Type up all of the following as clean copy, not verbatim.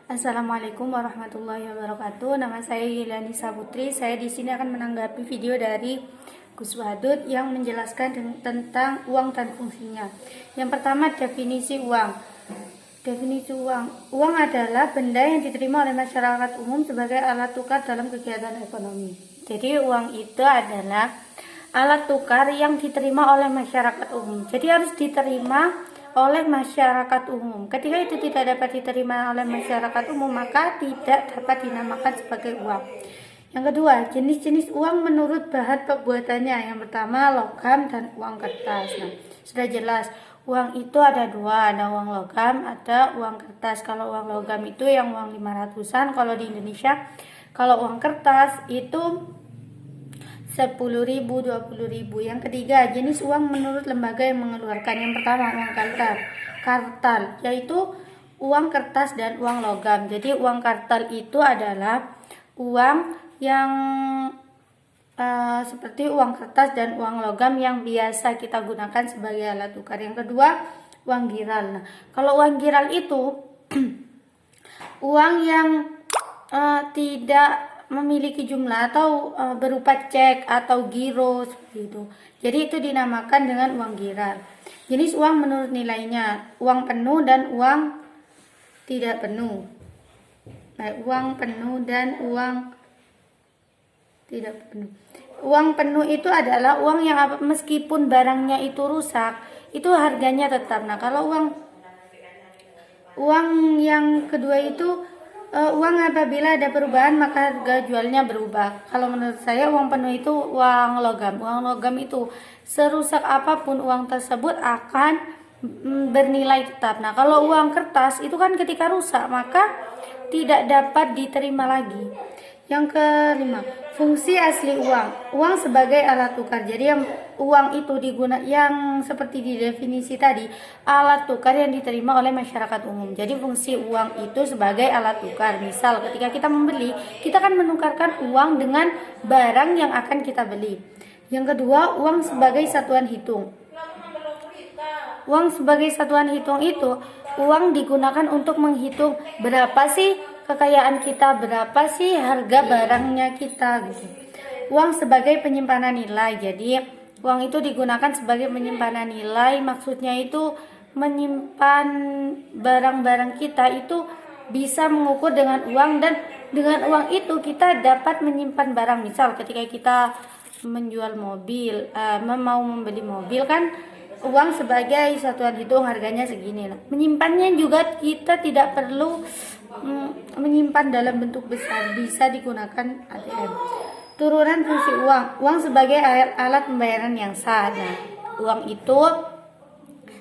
Assalamualaikum warahmatullahi wabarakatuh. Nama saya Yelani Saputri. Saya di sini akan menanggapi video dari Gus Wadud yang menjelaskan tentang uang dan fungsinya. Yang pertama, definisi uang. Definisi uang. Uang adalah benda yang diterima oleh masyarakat umum sebagai alat tukar dalam kegiatan ekonomi. Jadi uang itu adalah alat tukar yang diterima oleh masyarakat umum. Jadi harus diterima oleh masyarakat umum. Ketika itu tidak dapat diterima oleh masyarakat umum, maka tidak dapat dinamakan sebagai uang. Yang kedua, jenis-jenis uang menurut bahan pembuatannya. Yang pertama, logam dan uang kertas. Nah, sudah jelas, uang itu ada dua, ada uang logam, ada uang kertas. Kalau uang logam itu yang uang 500-an, kalau di Indonesia. Kalau uang kertas itu 10.000, 20.000. Yang ketiga, jenis uang menurut lembaga yang mengeluarkan. Yang pertama, uang kartal, yaitu uang kertas dan uang logam. Jadi uang kartal itu adalah uang yang seperti uang kertas dan uang logam yang biasa kita gunakan sebagai alat tukar. Yang kedua, uang giral. Nah, kalau uang giral itu uang yang tidak memiliki jumlah atau berupa cek atau giro seperti itu. Jadi itu dinamakan dengan uang giral. Jenis uang menurut nilainya, uang penuh dan uang tidak penuh. Nah, uang penuh dan uang tidak penuh. Uang penuh itu adalah uang yang meskipun barangnya itu rusak, itu harganya tetap. Nah, kalau uang yang kedua itu uang apabila ada perubahan maka harga jualnya berubah. Kalau menurut saya uang penuh itu uang logam. Uang logam itu serusak apapun uang tersebut akan bernilai tetap. Nah, kalau uang kertas itu kan ketika rusak maka tidak dapat diterima lagi. Yang kelima, fungsi asli uang. Uang sebagai alat tukar. Jadi yang uang itu yang seperti di definisi tadi, alat tukar yang diterima oleh masyarakat umum. Jadi fungsi uang itu sebagai alat tukar. Misal ketika kita membeli, kita akan menukarkan uang dengan barang yang akan kita beli. Yang kedua, uang sebagai satuan hitung. Uang sebagai satuan hitung itu uang digunakan untuk menghitung berapa sih kekayaan kita, berapa sih harga barangnya kita gitu. Uang sebagai penyimpanan nilai. Jadi uang itu digunakan sebagai penyimpanan nilai, maksudnya itu menyimpan barang-barang kita itu bisa mengukur dengan uang, dan dengan uang itu kita dapat menyimpan barang. Misal ketika kita menjual mobil, mau membeli mobil kan uang sebagai satuan hitung harganya segini. Nah, menyimpannya juga kita tidak perlu menyimpan dalam bentuk besar, bisa digunakan ATM. Turunan fungsi uang. Uang sebagai alat pembayaran yang sah. Nah, uang itu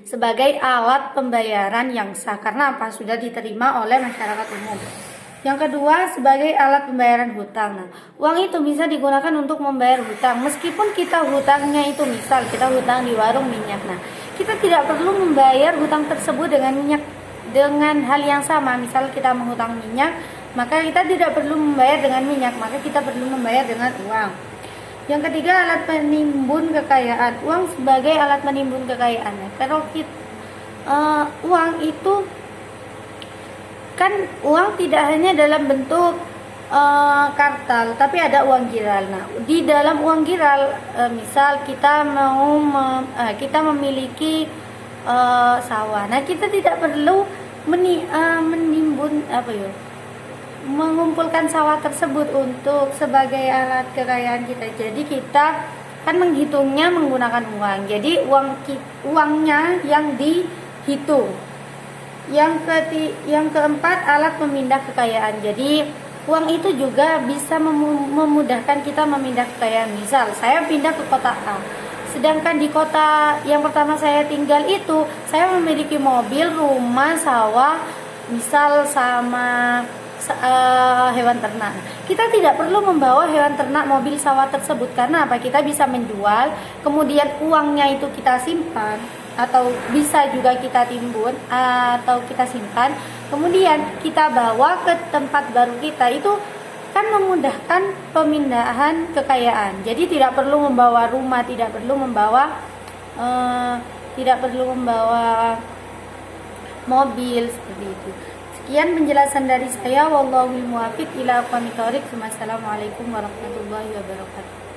sebagai alat pembayaran yang sah karena apa? Sudah diterima oleh masyarakat umum. Yang kedua, sebagai alat pembayaran hutang. Nah, uang itu bisa digunakan untuk membayar hutang. Meskipun kita hutangnya itu, misal kita hutang di warung minyak. Nah, kita tidak perlu membayar hutang tersebut dengan minyak dengan hal yang sama. Misal kita menghutang minyak, maka kita tidak perlu membayar dengan minyak, maka kita perlu membayar dengan uang. Yang ketiga, alat penimbun kekayaan. Uang sebagai alat penimbun kekayaan. Nah, kalau uang itu kan uang tidak hanya dalam bentuk kartal, tapi ada uang giral. Nah, di dalam uang giral, misal kita kita memiliki sawah. Nah, kita tidak perlu menimbun mengumpulkan sawah tersebut untuk sebagai alat kekayaan kita. Jadi kita kan menghitungnya menggunakan uang. Jadi uangnya yang dihitung. Yang keempat, alat pemindah kekayaan. Jadi uang itu juga bisa memudahkan kita memindah kekayaan. Misal saya pindah ke kota A, sedangkan di kota yang pertama saya tinggal itu saya memiliki mobil, rumah, sawah, misal sama hewan ternak. Kita tidak perlu membawa hewan ternak, mobil, sawah tersebut. Karena apa? Kita bisa menjual, kemudian uangnya itu kita simpan, atau bisa juga kita timbun atau kita simpan, kemudian kita bawa ke tempat baru kita. Itu kan memudahkan pemindahan kekayaan. Jadi tidak perlu membawa rumah, tidak perlu membawa mobil seperti itu. Sekian penjelasan dari saya. Wallahul muwaffiq ila aqwamit thoriq. Wassalamualaikum warahmatullahi wabarakatuh.